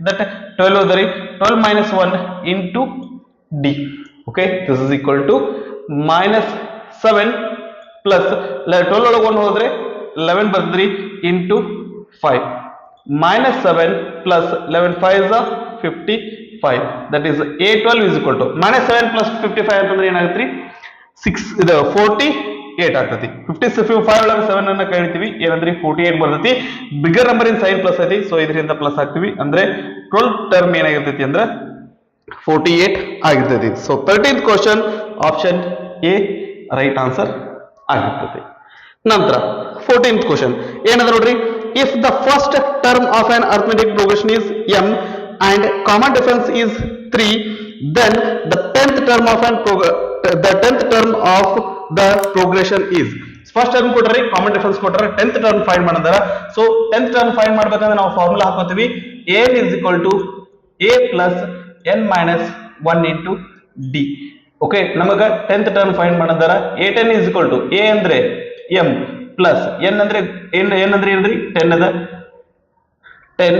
ದಟ್ 12 ಅದರಿ 12 - 1 × d. Okay, this is equal to -7 plus 12 ಒಳಗೆ 1 ಹೋದ್ರೆ 11 ಬರ್ತದ್ರಿ into 5 -7 plus 11 5 is 55. That is a12 is equal to -7 plus 55 ಅಂತಂದ್ರೆ ಏನಾಗತ್ರಿ 48 ಆಗ್ತತಿ. 55 ಒಳಗೆ 7 ಅನ್ನ ಕಳಿತೀವಿ, ಏನಂದ್ರಿ 48 ಬರ್ತೈತಿ. Bigger number in sign plus ಐತಿ, ಸೊ ಇದರಿಂದ ಪ್ಲಸ್ ಹಾಕ್ತಿವಿ. ಅಂದ್ರೆ 12th ಟರ್ಮ್ ಏನಾಗಿರ್ತೈತಿ ಅಂದ್ರೆ 48 ಆಗಿರ್ತೈತಿ. So 13th question option A right answer ಆಗಿರ್ತೈತಿ. ನಂತರ 14th ಕ್ವೆಶ್ಚನ್ ಏನದ ನೋಡ್ರಿ, if the first term of an arithmetic progression is m and common difference is 3, then the 10th term of the progression is. First term ಕೊಟ್ಟರೆ common difference ಕೊಟ್ಟರೆ 10th term find ಮಾಡಿದಾರ. So 10th term find ಮಾಡ್ಬೇಕಂದ್ರೆ ನಾವು formula ಹಾಕೋತೀವಿ an is equal to a plus n minus 1 into d. Okay, ನಮಗ 10th term find ಮಾಡಿದಾರ. a10 is equal to a ಅಂದ್ರೆ m plus n ಅಂದ್ರೆ n ಅಂದ್ರೆ ಏನ್ರಿ 10 ಅದ 10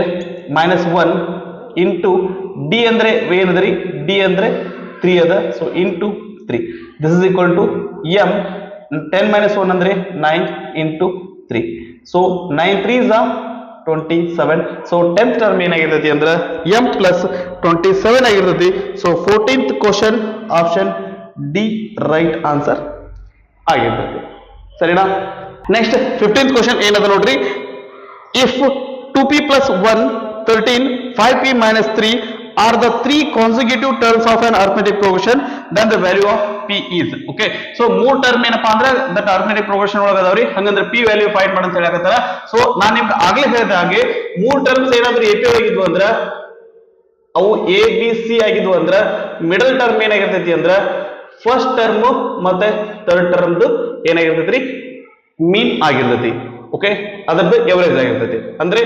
minus 1 into d ಅಂದ್ರೆ ಏನದ್ರಿ d ಅಂದ್ರೆ 3 ಅದ. So into 3 this is equal to m 10 minus 1 ಅಂದ್ರೆ 9 into 3. So 9 3s are 27. So 10th term ಏನಾಗಿರ್ತೈತಿ ಅಂದ್ರೆ m plus 27 ಆಗಿರ್ತೈತಿ. So 14th question option D right answer ಆಗಿರ್ತೈತಿ. ಸರಿನಾ? ನೆಕ್ಸ್ಟ್ 15th ಕ್ವಶನ್ ಏನದ ನೋಡ್ರಿ. If 2p plus 1 13 5p minus 3 are the three consecutive terms of an arithmetic progression, then the value of p is. Okay, so ಮೂರ್ term ಏನಪ್ಪಾ ಅಂದ್ರೆ that arithmetic progression ಒಳಗ ಅದಾವ್ರಿ. ಹಂಗಂದ್ರೆ p ವ್ಯಾಲ್ಯೂ ಫೈಂಡ್ ಮಾಡಂತ ಹೇಳಕತ್ತಾರ. So ನಾನು ನಿಮ್ಗೆ ಆಗ್ಲೇ ಹೇಳಿದ ಹಾಗೆ ಮೂರ್ ಟರ್ಮ್ಸ್ ಏನಾದ್ರು AP ಒಳಗಿದ್ವು ಅಂದ್ರ ಅವು ಎ ಬಿ ಸಿ ಆಗಿದ್ವು ಅಂದ್ರ ಮಿಡಲ್ ಟರ್ಮ್ ಏನಾಗಿರ್ತೈತಿ ಅಂದ್ರ ಫಸ್ಟ್ ಟರ್ಮ್ ಮತ್ತೆ ಥರ್ಡ್ ಟರ್ಮ್ದು ಏನಾಗಿರ್ತೈತ್ರಿ ಮೀನ್ ಆಗಿರ್ತೈತಿ. ಓಕೆ, ಅದರದ್ದು ಎವರೇಜ್ ಆಗಿರ್ತೈತಿ. ಅಂದ್ರೆ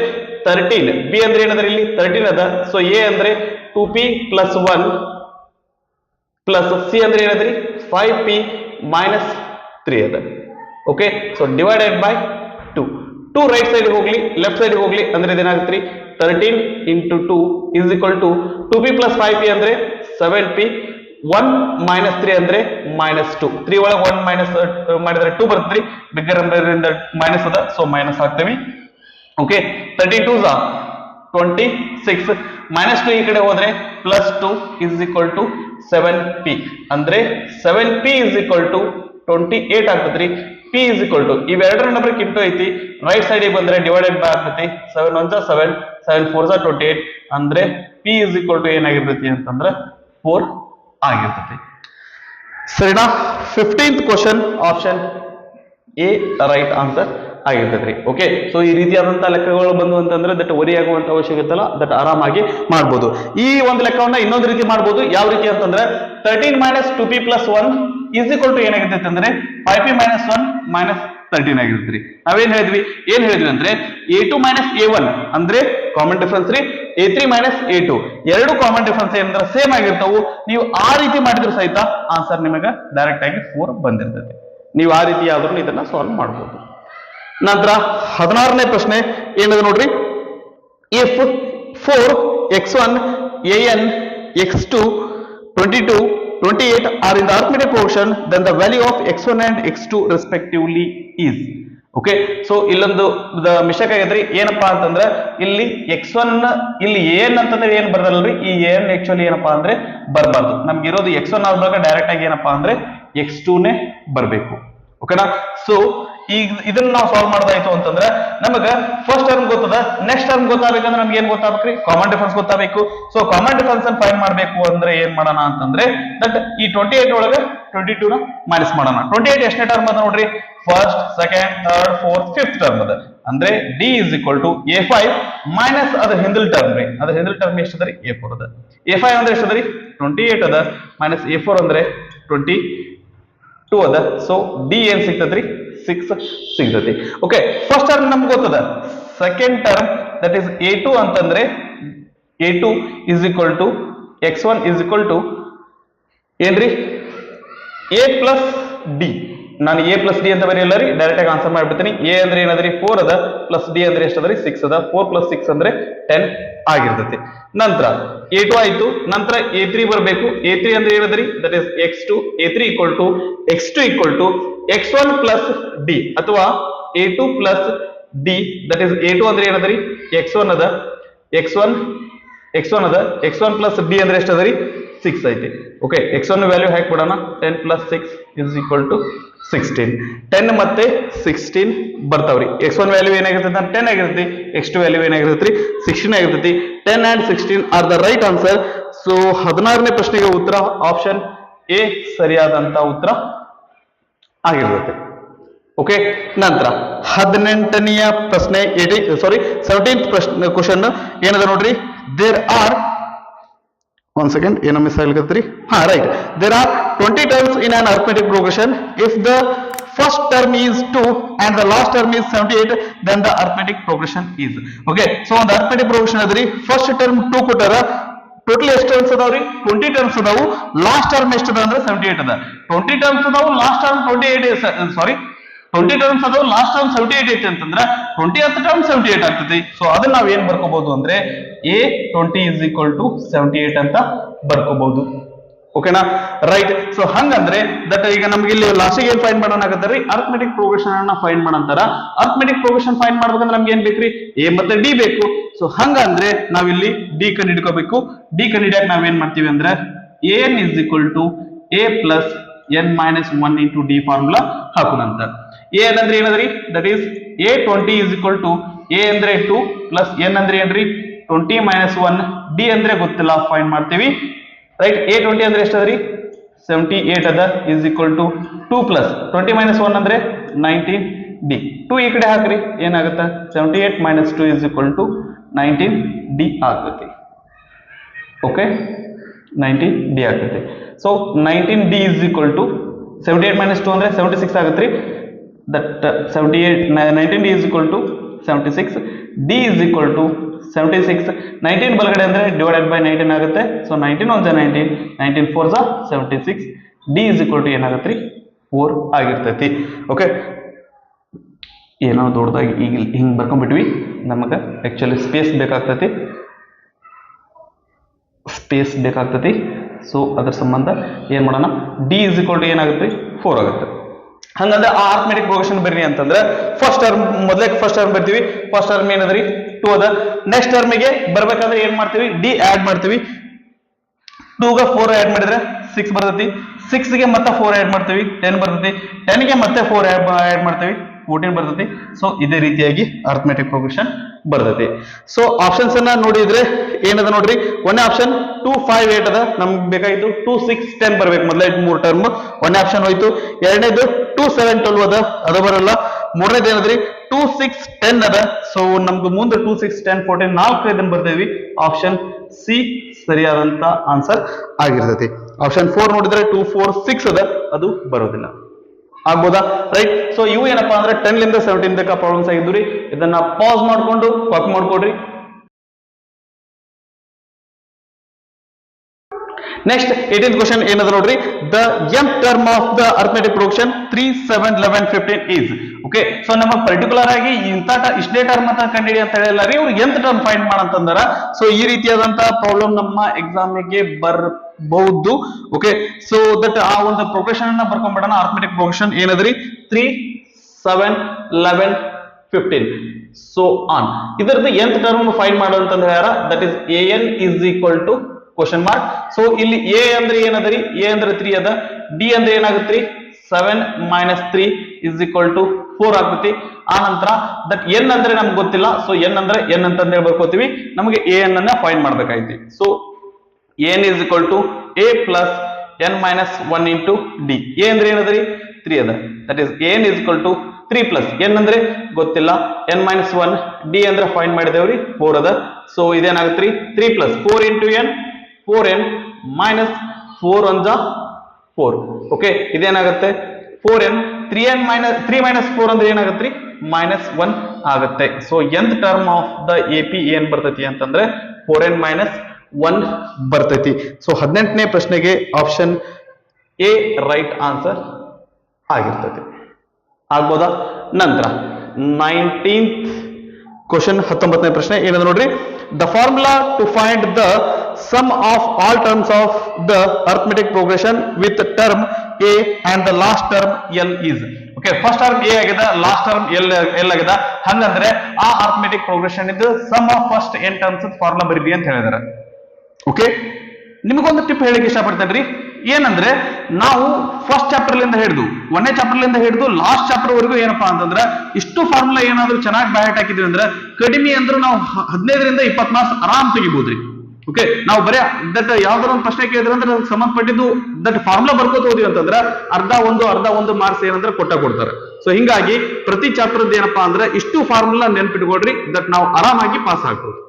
13 ಬಿ ಅಂದ್ರೆ ಏನಂದ್ರೆ ಇಲ್ಲಿ 13 ಅದ. ಸೊ ಎ ಅಂದ್ರೆ 2p plus 1 plus ಸಿ ಅಂದ್ರೆ ಏನದ್ರಿ 5p minus 3 ಅದ. Okay, so divided by 2 right side ಹೋಗ್ಲಿ ಲೆಫ್ಟ್ ಸೈಡ್ ಹೋಗ್ಲಿ ಅಂದ್ರೆ ಇದೇನಾಗುತ್ತೆ 13 into 2 is equal to 2p plus 5p ಅಂದ್ರೆ 7p 1 minus 3 ಅಂದ್ರೆ -2. 3 ಒಳಗೆ 1 ಮೈನಸ್ ಮಾಡಿದ್ರೆ 2 ಬರ್ತದ್ರಿ. ಬಿಗ್ಗರ್ ನಂಬರ್ ಇಂದ ಮೈನಸ್ ಅದ. ಸೊ ಮೈನಸ್ ಹಾಕ್ತೇವೆ. ಓಕೆ, 32s are 26 -2 ಈ ಕಡೆ ಹೋದ್ರೆ +2 is equal to 7p ಅಂದ್ರೆ 7p is equal to 28 ಆಗ್ತದ್ರಿ. p is equal to ಇವೆರಡರ ನಂಬರ್ ಕಿಂಟು ಐತಿ ರೈಟ್ ಸೈಡ್ ಬಂದ್ರೆ ಡಿವೈಡೆಡ್ ಬೈ ಆಗ್ತೈತಿ. 7 1 7 7 4 28 ಅಂದ್ರೆ p is equal to ಏನಾಗಿರ್ತೈತಿ ಅಂತಂದ್ರೆ 4 ಆಗಿರ್ತೈತಿ. ಸರಿನಾ? 15th question option A right answer ಆಗಿರ್ತೈತ್ರಿ. ಓಕೆ, ಸೊ ಈ ರೀತಿಯಾದಂತಹ ಲೆಕ್ಕಗಳು ಬಂದು ಅಂತಂದ್ರೆ ದಟ್ ವರಿ ಆಗುವಂತ ಅವಶ್ಯಕತೆ ಇಲ್ಲ. ದಟ್ ಆರಾಮಾಗಿ ಮಾಡ್ಬೋದು. ಈ ಒಂದು ಲೆಕ್ಕವನ್ನ ಇನ್ನೊಂದು ರೀತಿ ಮಾಡ್ಬೋದು. ಯಾವ ರೀತಿ ಅಂತಂದ್ರೆ 13 minus 2p plus 1 is equal to ಏನಾಗಿರ್ತೈತೆ ಅಂದ್ರೆ 5p minus 1 minus 13 ಆಗಿರ್ತೈತ್ರಿ. ನಾವೇನ್ ಹೇಳಿದ್ವಿ ಅಂದ್ರೆ a2 minus a1 ಅಂದ್ರೆ ಕಾಮನ್ ಡಿಫರೆನ್ಸ್ ರೀ. a3 minus a2 ಎರಡು ಕಾಮನ್ ಡಿಫರೆನ್ಸ್ ಏನಂದ್ರೆ ಸೇಮ್ ಆಗಿರ್ತಾವು. ನೀವು ಆ ರೀತಿ ಮಾಡಿದ್ರು ಸಹಿತ ಆನ್ಸರ್ ನಿಮಗೆ ಡೈರೆಕ್ಟ್ ಆಗಿ 4 ಬಂದಿರ್ತೈತಿ. ನೀವು ಆ ರೀತಿ ಆದ್ರೂ ಇದನ್ನ ಸಾಲ್ವ್ ಮಾಡಬಹುದು. ನಂತರ 16ನೇ ಪ್ರಶ್ನೆ ಏನದು ನೋಡ್ರಿ. If 4x1 an x2 22 28 are in the arithmetic progression, then the value of x1 and x2 respectively is. Okay, so ಇಲ್ಲೊಂದು ಮಿಸ್ಟೇಕ್ ಆಗೈತ್ರಿ. ಏನಪ್ಪಾ ಅಂತಂದ್ರೆ ಇಲ್ಲಿ x1 ಇಲ್ಲಿ an ಅಂತಂದ್ರೆ ಏನ್ ಬರ್ದಲ್ರಿ. ಈ an ಆಕ್ಚುಲಿ ಏನಪ್ಪಾ ಅಂದ್ರೆ ಬರಬಾರ್ದು. ನಮ್ಗೆ ಇರೋದು x1 ಆದ್ಮೇಲೆ ಡೈರೆಕ್ಟ್ ಆಗಿ ಏನಪ್ಪಾ ಅಂದ್ರೆ x2 ನೇ ಬರಬೇಕು. ಓಕೆನಾ? ಸೊ ಈಗ ಇದನ್ನ ನಾವು ಸಾಲ್ವ್ ಮಾಡೋದಾಯ್ತು ಅಂತಂದ್ರೆ ನಮಗ ಫಸ್ಟ್ ಟರ್ಮ್ ಗೊತ್ತದ. ನೆಕ್ಸ್ಟ್ ಟರ್ಮ್ ಗೊತ್ತಾಗಬೇಕಂದ್ರೆ ನಮ್ಗೆ ಏನ್ ಗೊತ್ತಾಗಬೇಕ್ರಿ? ಕಾಮನ್ ಡಿಫರೆನ್ಸ್ ಗೊತ್ತಾಗಬೇಕು. ಸೊ ಕಾಮನ್ ಡಿಫರೆನ್ಸ್ ಅನ್ನು ಫೈಂಡ್ ಮಾಡಬೇಕು ಅಂದ್ರೆ ಏನ್ ಮಾಡೋಣ ಅಂತಂದ್ರೆ ದಟ್ ಈ 28 ಒಳಗೆ 22 ನ ಮೈನಸ್ ಮಾಡೋಣ. 28 ಎಷ್ಟನೇ ಟರ್ಮ್ ಅದ ನೋಡ್ರಿ? First, second, third, fourth, fifth term ಅದ. ಅಂದ್ರೆ d is equal to a5 minus ಅದ್ರ ಹಿಂದಿಲ್ ಟರ್ಮ್ ರೀ. ಅದ್ರ ಹಿಂದಿಲ್ ಟರ್ಮ್ ಎಷ್ಟು ಅದ ರೀ? a4 ಅದ. a5 ಅಂದ್ರೆ ಎಷ್ಟು ಅದ ರೀ? 28 ಅದ ಮೈನಸ್ a4 ಅಂದ್ರೆ 22 ಅದ. ಸೊ d ಏನ್ ಸಿಗ್ತದ್ರಿ? 6 ಸಿಗ್ತೈತಿ. ಓಕೆ, ಫಸ್ಟ್ ಟರ್ಮ್ ನಮ್ಗೆ ಗೊತ್ತದ. Second term that is a2 ಅಂತಂದ್ರೆ a2 is equal to x1 is equal to ಏನ್ರಿ? a plus d. ನಾನು a plus d ಅಂತ ಬರೆಯಲ್ಲ ರೀ, ಡೈರೆಕ್ಟ್ ಆಗಿ ಆನ್ಸರ್ ಮಾಡ್ಬಿಡ್ತೀನಿ. a ಅಂದ್ರೆ ಏನದ್ರಿ? 4 ಅದ ಪ್ಲಸ್ d ಅಂದ್ರೆ ಎಷ್ಟದ್ರಿ? 6 ಅದ. 4 plus 6 ಅಂದ್ರೆ 10 ಆಗಿರ್ತೈತಿ. ನಂತರ a2 ಆಯ್ತು. ನಂತರ a3 ಬರಬೇಕು. a3 ಅಂದ್ರೆ ಏನದ್ರಿ? That is x2. a3 equal to x2 equal to x1 plus d ಅಥವಾ a2 plus d. That is a2 ಅಂದ್ರೆ ಏನದ್ರಿ? x1 ಅದ. x1 ಅದ. x1 plus d ಅಂದ್ರೆ ಎಷ್ಟು ಅದರಿ? 6 ಐತಿ. ಓಕೆ, x1 ವ್ಯಾಲ್ಯೂ ಹಾಕ್ಬಿಡೋಣ. 10 plus 6 is equal to 16. 10 ಮತ್ತೆ 16 ಬರ್ತಾವ್ರಿ. x1 value ಏನಾಗಿರ್ತೈತಿ? 10 ಆಗಿರ್ತೈತಿ. x2 value ಏನಾಗಿರ್ತೈತಿ? 16 ಆಗಿರ್ತೈತಿ. 10 and 16 are the right answer. So 16ನೇ ಪ್ರಶ್ನೆಗೆ ಉತ್ತರ ಆಪ್ಷನ್ ಎ ಸರಿಯಾದಂತ ಉತ್ತರ ಆಗಿರ್ತೈತಿ. ಓಕೆ, ನಂತರ 18ನೆಯ ಪ್ರಶ್ನೆ 17th ಪ್ರಶ್ನೆ ಕ್ವಶನ್ ಏನದ ನೋಡ್ರಿ. ದೇರ್ ಆರ್ one second ಏನೋ ಮಿಸ್ ಆಗ್ಲಿಕತ್ರಿ. Right, there are 20 terms in an arithmetic progression. If the first term is 2 and the last term is 78, then the arithmetic progression is. Okay, so on the arithmetic progression adri first term 2 ಕೊಟ್ಟಾರ, total ಎಷ್ಟು terms ಅದಾವ್ರಿ 20 terms ಅದಾವು, last term ಎಷ್ಟು ಅದ ಅಂದ್ರೆ 78 ಅದ. 20 terms ಅದಾವು, last term 28, ಸಾರಿ 20 terms ಅದಾವು, ಲಾಸ್ಟ್ ಟರ್ಮ್ 78 ಐತಿ ಅಂತಂದ್ರೆ 20th ಟರ್ಮ್ 78 ಆಗ್ತೈತಿ. ಸೊ ಅದನ್ನ ನಾವ್ ಏನ್ ಬರ್ಕೋಬಹುದು ಅಂದ್ರೆ A20 is equal to 78 ಅಂತ ಬರ್ಕೋಬಹುದು. ಓಕೆನಾ, ರೈಟ್. ಸೊ ಹಂಗಂದ್ರೆ ದಟ್ ಈಗ ನಮ್ಗೆ ಇಲ್ಲಿ ಲಾಸ್ಟಿಗೆ ಏನ್ ಫೈಂಡ್ ಮಾಡೋಣ ಆಗತ್ತರಿ, ಅರ್ಥಮೆಟಿಕ್ ಪ್ರೋಗ್ರೆಷನ್ ಅನ್ನ ಫೈಂಡ್ ಮಾಡಂತಾರ. ಅರ್ಥಮೆಟಿಕ್ ಪ್ರೋಗ್ರೆಷನ್ ಫೈಂಡ್ ಮಾಡ್ಬೇಕಂದ್ರೆ ನಮ್ಗೆ ಏನ್ ಬೇಕ್ರಿ, ಎ ಮತ್ತೆ ಡಿ ಬೇಕು. ಸೊ ಹಂಗಂದ್ರೆ ನಾವಿಲ್ಲಿ ಡಿ ಕಂಡು ಹಿಡ್ಕೋಬೇಕು. ಡಿ ಕಂಡು ಹಿಡಿಯಕ್ ನಾವೇನ್ ಮಾಡ್ತೀವಿ ಅಂದ್ರೆ n is equal to a plus n minus 1 into d formula ಹಾಕೋಣಂತ. ಎ ಅಂದ್ರೆ ಏನದ್ರಿ, that is A20 is equal to a ಅಂದ್ರೆ 2 ಪ್ಲಸ್ ಎನ್ ಅಂದ್ರೆ ಏನ್ರಿ 20 ಮೈನಸ್ 1, ಡಿ ಅಂದ್ರೆ ಗೊತ್ತಿಲ್ಲ, ಫೈಂಡ್ ಮಾಡ್ತೀವಿ. ರೈಟ್, A20 ಅಂದ್ರೆ ಎಷ್ಟು ಅದರಿ 78 ಅದ, is equal to 2 plus 20 minus 1 ಅಂದ್ರೆ 19, ಡಿ 2 ಈ ಕಡೆ ಹಾಕ್ರಿ ಏನಾಗುತ್ತೆ 78 minus 2 is equal to 19, d ಆಗ್ತೈತಿ. ಓಕೆ, 19 ಡಿ ಆಗ್ತೈತಿ. So 19 d is equal to 78 minus 2 ಅಂದ್ರೆ 76 ಆಗತ್ರಿ. That 78 19 d is equal to 76, d is equal to 76. 19 ಬಲಗಡೆ ಅಂದ್ರೆ ಡಿವೈಡೆಡ್ ಬೈ 19 ಆಗುತ್ತೆ. So 19 1 19, 19 4 76, d is equal to ಏನಾಗತ್ರಿ 4 ಆಗಿರ್ತೈತಿ. ಓಕೆ, ಏನೋ ದೊಡ್ಡದಾಗಿ ಈಗ ಹಿಂಗ್ ಬರ್ಕೊಂಡ್ಬಿಟ್ವಿ, ನಮಗೆ ಆಕ್ಚುಲಿ ಸ್ಪೇಸ್ ಬೇಕಾಗ್ತೈತಿ. ಸೊ ಅದ್ರ ಸಂಬಂಧ ಏನ್ ಮಾಡೋಣ, ಡಿ ಇಸ್ ಈಕ್ವಲ್ ಟು ಏನಾಗುತ್ತೆ 4 ಆಗುತ್ತೆ. ಹಂಗಂದ್ರೆ ಆ ಅರ್ಥಮೆಟಿಕ್ ಪ್ರೋಗ್ರೆಷನ್ ಬರ್ರಿ ಅಂತಂದ್ರೆ ಫಸ್ಟ್ ಟರ್ಮ್ ಮೊದಲೇ ಫಸ್ಟ್ ಟರ್ಮ್ ಬರ್ತೀವಿ. ಫಸ್ಟ್ ಟರ್ಮ್ ಏನದ್ರಿ 2 ಅದ. ನೆಕ್ಸ್ಟ್ ಟರ್ಮಿಗೆ ಬರ್ಬೇಕಾದ್ರೆ ಏನ್ ಮಾಡ್ತೀವಿ, ಡಿ ಆಡ್ ಮಾಡ್ತೀವಿ. 2 ಗೆ 4 ಆಡ್ ಮಾಡಿದ್ರೆ 6 ಬರ್ತೈತಿ. 6 ಗೆ ಮತ್ತೆ 4 ಆಡ್ ಮಾಡ್ತೀವಿ 10 ಬರ್ತೈತಿ. 10 ಗೆ ಮತ್ತೆ 4 ಆಡ್ ಮಾಡ್ತೀವಿ 14 ಬರ್ತೈತಿ. ಸೊ ಇದೇ ರೀತಿಯಾಗಿ ಅರ್ಥಮೆಟಿಕ್ ಪ್ರೋಗ್ರೆಷನ್ ಬರ್ತೈತಿ. ಸೊ ಆಪ್ಷನ್ಸ್ ಅನ್ನ ನೋಡಿದ್ರೆ ಏನದ ನೋಡ್ರಿ, ಒಂದೇ ಆಪ್ಷನ್ 2 5 8 ಅದ, ನಮ್ಗೆ ಬೇಕಾಗಿತ್ತು 2 6 10 ಬರ್ಬೇಕು. ಮೊದಲೇ 3 ಟರ್ಮ್ ಒಂದೇ ಆಪ್ಷನ್ ಹೋಯ್ತು. ಎರಡನೇದು 2 7 12 ಅದ, ಅದು ಬರಲ್ಲ. ಮೂರನೇದು ಏನದ್ರಿ 2 6 10 ಅದ. ಸೊ ನಮ್ದು ಮುಂದೆ 2 6 10 14 4 ಇದನ್ನ ಬರ್ತೀವಿ. ಆಪ್ಷನ್ ಸಿ ಸರಿಯಾದಂತ ಆನ್ಸರ್ ಆಗಿರ್ತೈತಿ. ಆಪ್ಷನ್ 4 ನೋಡಿದ್ರೆ 2 4 6 ಅದ, ಅದು ಬರೋದಿಲ್ಲ. ಆಗ್ಬೋದಾ, ರೈಟ್. ಸೊ ಇವು ಏನಪ್ಪಾ ಅಂದ್ರೆ 10 ಲಿಂದ 17 ತನಕ ಪ್ರಾಬ್ಲಮ್ಸ್ ಆಗಿದ್ವು ರೀ. ಇದನ್ನ ಪಾಸ್ ಮಾಡ್ಕೊಂಡು ಕಾಪಿ ಮಾಡ್ಕೊಡ್ರಿ. ನೆಕ್ಸ್ಟ್ 18th ಕ್ವಶನ್ ಏನದ ನೋಡ್ರಿ, the nth term of the arithmetic progression 3 7 11 15 is. Okay, so ನಮ್ಮ ಪರ್ಟಿಕ್ಯುಲರ್ ಆಗಿ ಇಷ್ಟೇ ಟರ್ಮ್ ಅಂತ ಕಂಡಿಡಿ ಅಂತ ಹೇಳಿಲ್ಲ ರೀ, ಇವ್ರು nth ಟರ್ಮ್ ಫೈಂಡ್ ಮಾಡಂತಂದಾರ. ಸೊ ಈ ರೀತಿಯಾದಂತಹ ಪ್ರಾಬ್ಲಮ್ ನಮ್ಮ ಎಕ್ಸಾಮಿಗೆ ಬರಬಹುದು. ಓಕೆ, ಸೊ ದಟ್ ಆ ಒಂದು ಪ್ರೋಗ್ರೆಷನ್ ಅನ್ನ ಬರ್ಕೊಂಡ್ಬಿಡೋಣ. ಅರ್ಥಮೆಟಿಕ್ ಪ್ರೋಗ್ರೆಷನ್ ಏನದ್ರಿ 3 7 11 15 ಸೊ ಆನ್. ಇದರದ್ದು nth ಟರ್ಮ್ ಫೈಂಡ್ ಮಾಡು ಅಂತ ಹೇಳ್ಯಾರ. That is an is equal to question mark. So ಇಲ್ಲಿ ಎ ಅಂದ್ರೆ ಏನದರಿ, ಎ ಅಂದ್ರೆ 3 ಅದ. ಡಿ ಅಂದ್ರೆ ಏನಾಗುತ್ತೆ 7 ಮೈನಸ್ 3 ಇಸ್ ಈಕ್ವಲ್ ಟು 4 ಆಗ್ತೈತಿ. ಆ ನಂತರ ದಟ್ ಎನ್ ಅಂದ್ರೆ ನಮ್ಗೆ ಗೊತ್ತಿಲ್ಲ. ಸೊ ಎನ್ ಅಂದ್ರೆ ಎನ್ ಅಂತ ಹೇಳಿ ಬರ್ಕೋತೀವಿ. ನಮಗೆ ಎ ಎನ್ ಅನ್ನ ಫೈಂಡ್ ಮಾಡ್ಬೇಕಾಯ್ತಿ. So n is equal to a plus n minus 1 into d. A ಅಂದ್ರೆ ಏನದ್ರಿ 3 ಅದ. That is n is equal to 3 plus n ಅಂದ್ರೆ ಗೊತ್ತಿಲ್ಲ, ಎನ್ ಮೈನಸ್ 1, ಡಿ ಅಂದ್ರೆ ಫೈಂಡ್ ಮಾಡಿದೇವ್ರಿ 4 ಅದ. ಸೊ ಇದೇನಾಗುತ್ತೆ 3 plus 4 into n 4n minus 4 1 4. Okay, ಇದೇನಾಗುತ್ತೆ 4n 3n ಮೈನಸ್ 3 ಮೈನಸ್ 4 ಅಂದ್ರೆ ಏನಾಗುತ್ತೆ ಮೈನಸ್ 1 ಆಗುತ್ತೆ. So nth term of the AP ಏನ್ ಬರ್ತೈತಿ ಅಂತಂದ್ರೆ 4n ಮೈನಸ್ 1 ಬರ್ತೈತಿ. ಸೊ 18ನೇ ಪ್ರಶ್ನೆಗೆ ಆಪ್ಷನ್ ಎ ರೈಟ್ ಆನ್ಸರ್ ಆಗಿರ್ತೈತಿ. ಆಗ್ಬೋದಾ. ನಂತರ 19th ಕ್ವಶನ್ 19ನೇ ಪ್ರಶ್ನೆ ಏನಂದ್ರೆ ನೋಡ್ರಿ, the formula to find the sum of all terms of the arithmetic progression with term a and the last term l is. Okay, first term a ಆಗಿದೆ, last term l ಆಗಿದೆ. ಹಂಗಂದ್ರೆ ಆ arithmetic progression ಇದು sum of first n terms formula ಬರೀರಿ ಅಂತ ಹೇಳಿದಾರೆ. Okay, ನಿಮಗೊಂದು tip ಹೇಳಿಕ್ಕೆ ಇಷ್ಟಪಡ್ತೇನೆ ರೀ. ಏನಂದ್ರೆ ನಾವು ಫಸ್ಟ್ ಚಾಪ್ಟರ್ ಲಿಂದ ಹಿಡಿದು 1ನೇ ಚಾಪ್ಟರ್ ಲಿಂದ ಹಿಡಿದು ಲಾಸ್ಟ್ ಚಾಪ್ಟರ್ ವರೆಗೂ ಏನಪ್ಪಾ ಅಂತಂದ್ರೆ ಇಷ್ಟು ಫಾರ್ಮುಲಾ ಏನಾದ್ರು ಚೆನ್ನಾಗಿ ಬ್ಯಾಟ್ ಹಾಕಿದ್ವಿ ಅಂದ್ರೆ ಕಡಿಮೆ ಅಂದ್ರೆ ನಾವು 15ರಿಂದ 20 ಮಾರ್ಕ್ಸ್ ಆರಾಮ್ ತೆಗಿಬಹುದ್ರಿ. ಓಕೆ, ನಾವು ಬರೀ ದಟ್ ಯಾವ್ದಾರ ಒಂದು ಪ್ರಶ್ನೆ ಕೇಳಿದ್ರೆ ಅಂದ್ರೆ ಅದಕ್ಕೆ ಸಂಬಂಧಪಟ್ಟಿದ್ದು ದಟ್ ಫಾರ್ಮುಲಾ ಬರ್ಕೋತ ಹೋದ್ವಿ ಅಂತಂದ್ರೆ ಅರ್ಧ ಒಂದು ಮಾರ್ಕ್ಸ್ ಏನಂದ್ರೆ ಕೊಡ್ತಾರೆ. ಸೊ ಹಿಂಗಾಗಿ ಪ್ರತಿ ಚಾಪ್ಟರ್ ಏನಪ್ಪಾ ಅಂದ್ರೆ ಇಷ್ಟು ಫಾರ್ಮುಲಾ ನೆನ್ಪಿಟ್ಕೊಡ್ರಿ, ದಟ್ ನಾವು ಆರಾಮಾಗಿ ಪಾಸ್ ಆಗ್ಬೋದು.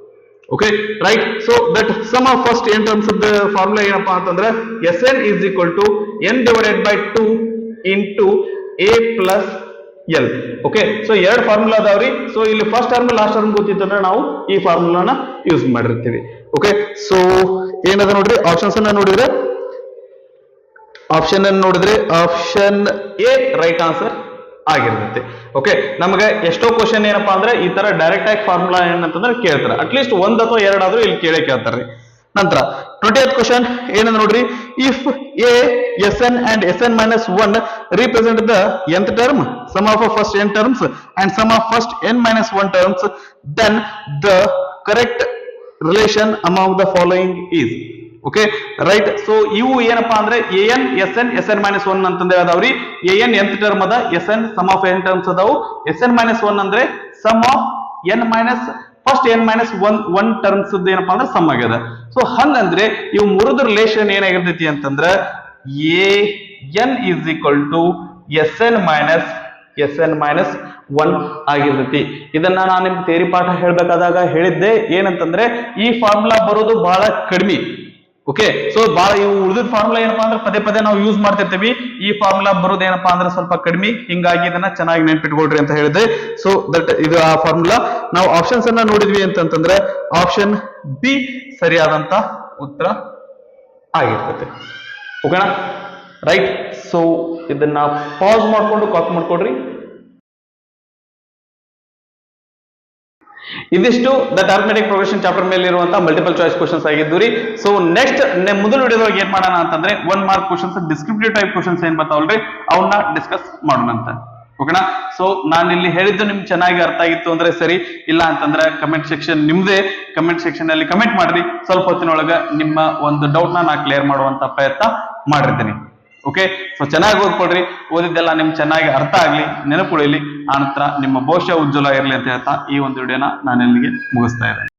Okay, right. So that sum of first n terms of the formula ಏನಪ್ಪಾ ಅಂತಂದ್ರೆ Sn is equal to n divided by 2 into A plus L. Okay, so ಎರಡು ಫಾರ್ಮುಲಾ ಅದಾವ್ರಿ. ಸೊ ಇಲ್ಲಿ ಫಸ್ಟ್ ಟರ್ಮ್ ಲಾಸ್ಟ್ ಟರ್ಮ್ ಗೊತ್ತಿತ್ತು ಅಂದ್ರೆ ನಾವು ಈ ಫಾರ್ಮುಲಾನ use ಮಾಡಿರ್ತೀವಿ. ಓಕೆ, ಸೊ ಏನದ ನೋಡ್ರಿ, ಆಪ್ಷನ್ಸ್ ಅನ್ನ ನೋಡಿದ್ರೆ ಆಪ್ಷನ್ ಎ ರೈಟ್ ಆನ್ಸರ್ ಆಗಿರ್ತೈತಿ. ಓಕೆ, ನಮಗೆ ಎಷ್ಟೋ ಕ್ವಶನ್ ಏನಪ್ಪಾ ಅಂದ್ರೆ ಈ ತರ ಡೈರೆಕ್ಟ್ ಆಗಿ ಫಾರ್ಮುಲಾ ಏನಂತಂದ್ರೆ ಕೇಳ್ತಾರೆ, ಅಟ್ಲೀಸ್ಟ್ ಒಂದ್ ಅಥವಾ ಎರಡಾದ್ರೂ ಇಲ್ಲಿ ಕೇಳ್ತಾರ್ರಿ. ನಂತರ 20th ಕ್ವಶನ್ ಏನಂದ್ರೆ ನೋಡ್ರಿ, if A Sn and Sn minus 1 represent the nth term, sum of first n terms and sum of first n minus 1 terms, then the correct relation among the following is. Okay right. So ಇವು ಏನಪ್ಪಾ ಅಂದ್ರೆ an Sn Sn minus 1 ಅಂತಂದ್ರೆ ಅದಾವ್ರಿ. an nth term ಅದ, Sn sum of n terms ಅದಾವು. Sn minus 1 ಅಂದ್ರೆ sum of n minus first n minus 1 terms ಏನಪ್ಪಾ ಅಂದ್ರೆ ಸಮ್ ಆಗ್ಯದ. ಸೊ ಹಂಗಂದ್ರೆ ಇವು ಮೂರದ ರಿಲೇಷನ್ ಏನಾಗಿರ್ತೈತಿ ಅಂತಂದ್ರ an is equal to Sn minus 1 ಆಗಿರ್ತೈತಿ. ಇದನ್ನ ನಾನು ನಿಮ್ ಥಿಯರಿ ಪಾಠ ಹೇಳ್ಬೇಕಾದಾಗ ಹೇಳಿದ್ದೆ ಏನಂತಂದ್ರೆ ಈ ಫಾರ್ಮುಲಾ ಬರೋದು ಬಹಳ ಕಡಿಮೆ. ಓಕೆ, ಸೊ ಬಹಳ ಇವು ಉಳಿದ ಫಾರ್ಮುಲಾ ಏನಪ್ಪಾ ಅಂದ್ರೆ ಪದೇ ಪದೇ ನಾವು ಯೂಸ್ ಮಾಡ್ತಿರ್ತೀವಿ. ಈ ಫಾರ್ಮುಲಾ ಬರೋದು ಏನಪ್ಪಾ ಅಂದ್ರೆ ಸ್ವಲ್ಪ ಕಡಿಮೆ, ಹಿಂಗಾಗಿ ಇದನ್ನ ಚೆನ್ನಾಗಿ ನೆನ್ಪಿಟ್ಕೊಳ್ರಿ ಅಂತ ಹೇಳಿದೆ. ಸೊ ದಟ್ ಇದು ಆ ಫಾರ್ಮುಲಾ. ನಾವು ಆಪ್ಷನ್ಸ್ ಅನ್ನ ನೋಡಿದ್ವಿ ಅಂತಂದ್ರೆ ಆಪ್ಷನ್ ಬಿ ಸರಿಯಾದಂತ ಉತ್ತರ ಆಗಿರ್ತದೆ. ಓಕೆನಾ, ರೈಟ್. ಸೊ ಇದನ್ನ ಪಾಸ್ ಮಾಡ್ಕೊಂಡು ಕಾಪಿ ಮಾಡ್ಕೊಡ್ರಿ. ಇದಿಷ್ಟು ದಟ್ ಅರಿಥಮೆಟಿಕ್ ಪ್ರೋಗ್ರೆಷನ್ ಚಾಪ್ಟರ್ ಮೇಲೆ ಇರುವಂತಹ ಮಲ್ಟಿಪಲ್ ಚಾಯ್ಸ್ ಕ್ವಶನ್ಸ್ ಆಗಿದ್ದು. ಸೊ ನೆಕ್ಸ್ಟ್ ಮೊದಲ ವಿಡಿಯೋದೊಳಗೆ ಏನ್ ಮಾಡೋಣ ಅಂತಂದ್ರೆ 1 mark questions, descriptive type questions ಏನ್ ಬರ್ತಾವಲ್ರಿ ಅವನ್ನ ಡಿಸ್ಕಸ್ ಮಾಡೋಣ ಅಂತ. ಓಕೆನಾ, ಸೊ ನಾನು ಇಲ್ಲಿ ಹೇಳಿದ್ದು ನಿಮ್ಗೆ ಚೆನ್ನಾಗಿ ಅರ್ಥ ಆಗಿತ್ತು ಅಂದ್ರೆ ಸರಿ, ಇಲ್ಲ ಅಂತಂದ್ರೆ ಕಮೆಂಟ್ ಸೆಕ್ಷನ್ ನಿಮ್ದೇ, ಕಮೆಂಟ್ ಸೆಕ್ಷನ್ ಅಲ್ಲಿ ಕಮೆಂಟ್ ಮಾಡ್ರಿ. ಸ್ವಲ್ಪ ಹೊತ್ತಿನೊಳಗ ನಿಮ್ಮ ಒಂದು ಡೌಟ್ ನಾ ಕ್ಲಿಯರ್ ಮಾಡುವಂತ ಪ್ರಯತ್ನ ಮಾಡಿರ್ತೀನಿ. ಓಕೆ, ಸೊ ಚೆನ್ನಾಗಿ ಓದ್ಕೊಳ್ರಿ, ಓದಿದ್ದೆಲ್ಲ ನಿಮ್ಗೆ ಚೆನ್ನಾಗಿ ಅರ್ಥ ಆಗ್ಲಿ, ನೆನಪುಳಿಲಿ, ಆನಂತರ ನಿಮ್ಮ ಭವಿಷ್ಯ ಉಜ್ವಲ ಇರಲಿ ಅಂತ ಹೇಳ್ತಾ ಈ ಒಂದು ವಿಡಿಯೋನ ನಾನು ಇಲ್ಲಿಗೆ ಮುಗಿಸ್ತಾ ಇದ್ದೇನೆ.